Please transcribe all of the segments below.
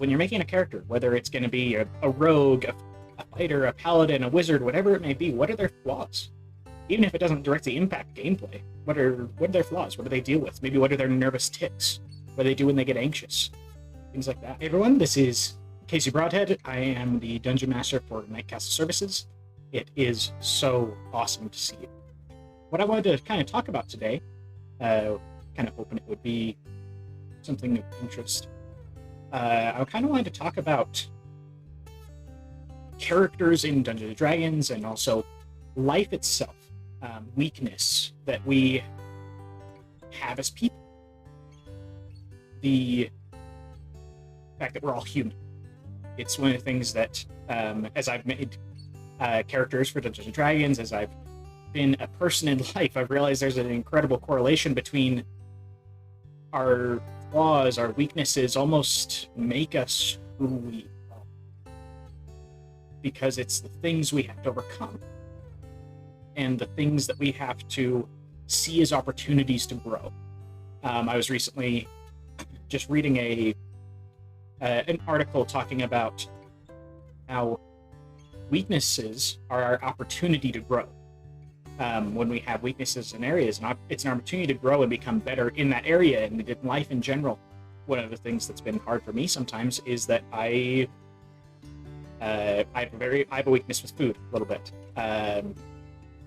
when you're making a character, whether it's going to be a rogue, a fighter, a paladin, a wizard, whatever it may be, what are their flaws? Even if it doesn't directly impact gameplay, what are their flaws? What do they deal with? Maybe what are their nervous tics? What do they do when they get anxious? Things like that. Hey everyone, this is Casey Broadhead. I am the Dungeon Master for Night Castle Services. It is so awesome to see you. What I wanted to kind of talk about today, kind of hoping it would be something of interest. I kind of wanted to talk about characters in Dungeons & Dragons and also life itself, weakness that we have as people. The fact that we're all human. It's one of the things that, as I've made characters for Dungeons & Dragons, as I've been a person in life, I've realized there's an incredible correlation between our flaws, our weaknesses almost make us who we are. Because it's the things we have to overcome. And the things that we have to see as opportunities to grow. I was recently just reading an article talking about how weaknesses are our opportunity to grow. When we have weaknesses in areas, it's an opportunity to grow and become better in that area and in life in general. One of the things that's been hard for me sometimes is that I have a weakness with food a little bit.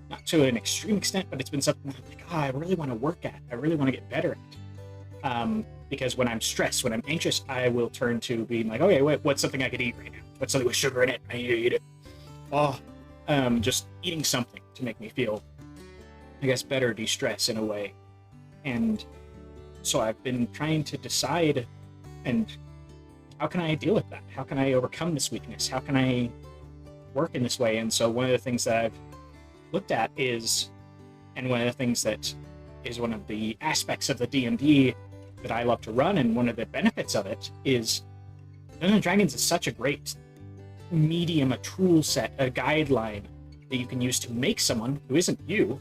Not to an extreme extent, but it's been something that I'm like, I really want to work at. I really want to get better at. Because when I'm stressed, when I'm anxious, I will turn to being like, okay, what's something I could eat right now? What's something with sugar in it? I need to eat it. Just eating something to make me feel, I guess, better, de-stress in a way. And so I've been trying to decide, and how can I deal with that? How can I overcome this weakness? How can I work in this way? And so one of the things that I've looked at is, and one of the things that is one of the aspects of the D&D that I love to run, and one of the benefits of it is Dungeons & Dragons is such a great medium, a tool set, a guideline that you can use to make someone who isn't you,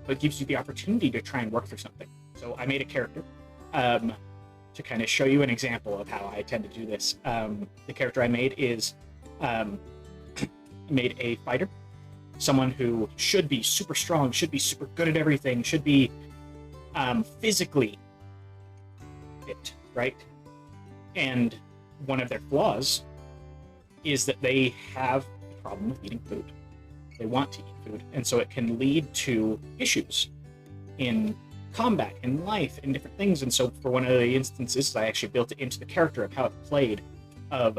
but gives you the opportunity to try and work through something. So I made a character to kind of show you an example of how I tend to do this. The character I made is made a fighter, someone who should be super strong, should be super good at everything, should be physically fit, right? And one of their flaws is that they have a problem with eating food. They want to eat food, and so it can lead to issues in combat, in life, in different things. And so for one of the instances, I actually built it into the character of how it played, of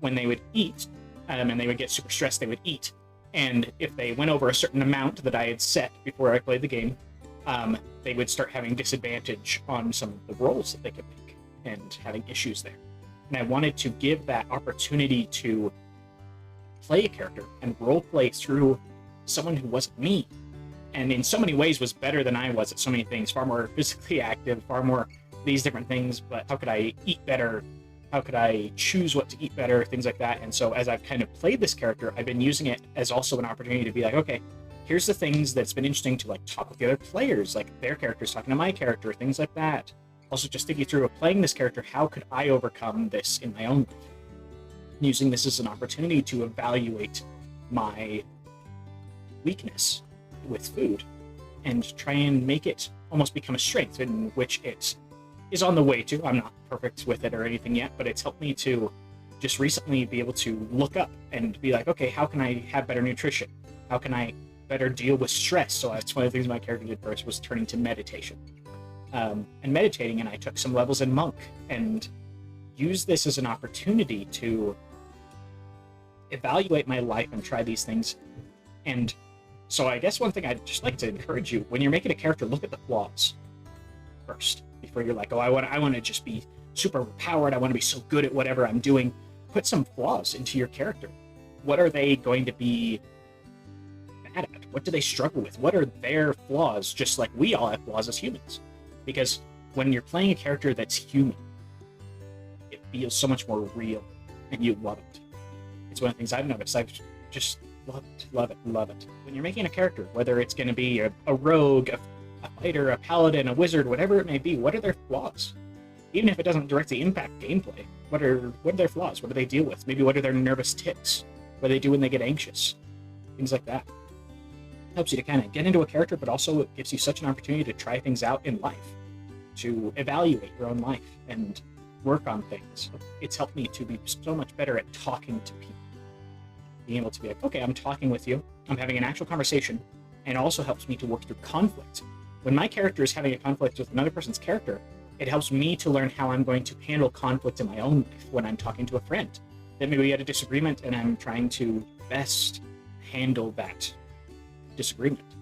when they would eat, and they would get super stressed, they would eat. And if they went over a certain amount that I had set before I played the game, they would start having disadvantage on some of the rolls that they could make and having issues there. And I wanted to give that opportunity to play a character and role play through someone who wasn't me, and in so many ways was better than I was at so many things, far more physically active, far more these different things. But how could I eat better? How could I choose what to eat better? Things like that. And so as I've kind of played this character, I've been using it as also an opportunity to be like, okay, here's the things that's been interesting to like talk with the other players, like their characters talking to my character, things like that. Also just thinking through playing this character, how could I overcome this in my own life? Using this as an opportunity to evaluate my weakness with food and try and make it almost become a strength, in which it is on the way to. I'm not perfect with it or anything yet, but it's helped me to just recently be able to look up and be like, okay, how can I have better nutrition? How can I better deal with stress? So that's one of the things my character did first, was turning to meditation. And meditating, and I took some levels in Monk and used this as an opportunity to evaluate my life and try these things. And so I guess one thing I'd just like to encourage you, when you're making a character, look at the flaws first, before you're like, oh, I want to just be super powered, I want to be so good at whatever I'm doing. Put some flaws into your character. What are they going to be bad at? What do they struggle with? What are their flaws? Just like we all have flaws as humans. Because when you're playing a character that's human, it feels so much more real, and you love it. It's one of the things I've noticed. I've just love it. When you're making a character, whether it's going to be a rogue, a fighter, a paladin, a wizard, whatever it may be, what are their flaws? Even if it doesn't directly impact gameplay, what are their flaws? What do they deal with? Maybe what are their nervous tics? What do they do when they get anxious? Things like that. It helps you to kind of get into a character, but also it gives you such an opportunity to try things out in life, to evaluate your own life and work on things. It's helped me to be so much better at talking to people. Being able to be like, okay, I'm talking with you, I'm having an actual conversation, and it also helps me to work through conflict. When my character is having a conflict with another person's character, it helps me to learn how I'm going to handle conflict in my own life when I'm talking to a friend. That maybe we had a disagreement and I'm trying to best handle that disagreement.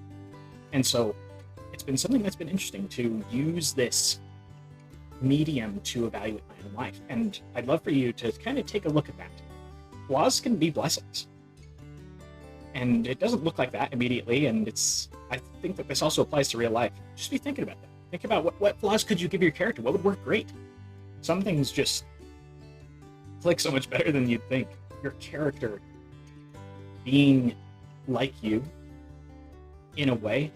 And so it's been something that's been interesting to use this medium to evaluate my own life. And I'd love for you to kind of take a look at that. Flaws can be blessings. And it doesn't look like that immediately, and I think that this also applies to real life. Just be thinking about that. Think about what flaws could you give your character? What would work great? Some things just click so much better than you'd think. Your character being like you, in a way,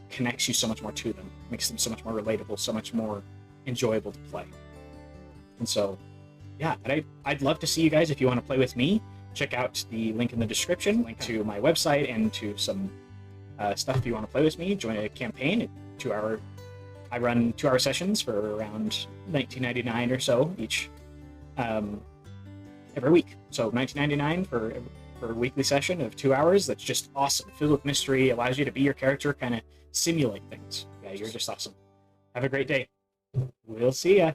connects you so much more to them, makes them so much more relatable, so much more enjoyable to play. And so, yeah, I'd love to see you guys if you want to play with me. Check out the link in the description, link to my website and to some stuff if you want to play with me. Join a campaign. I run 2-hour sessions for around $19.99 or so each every week. So $19.99 for a weekly session of 2 hours. That's just awesome. Filled with mystery, allows you to be your character, kind of simulate things. Yeah, you're just awesome. Have a great day. We'll see ya.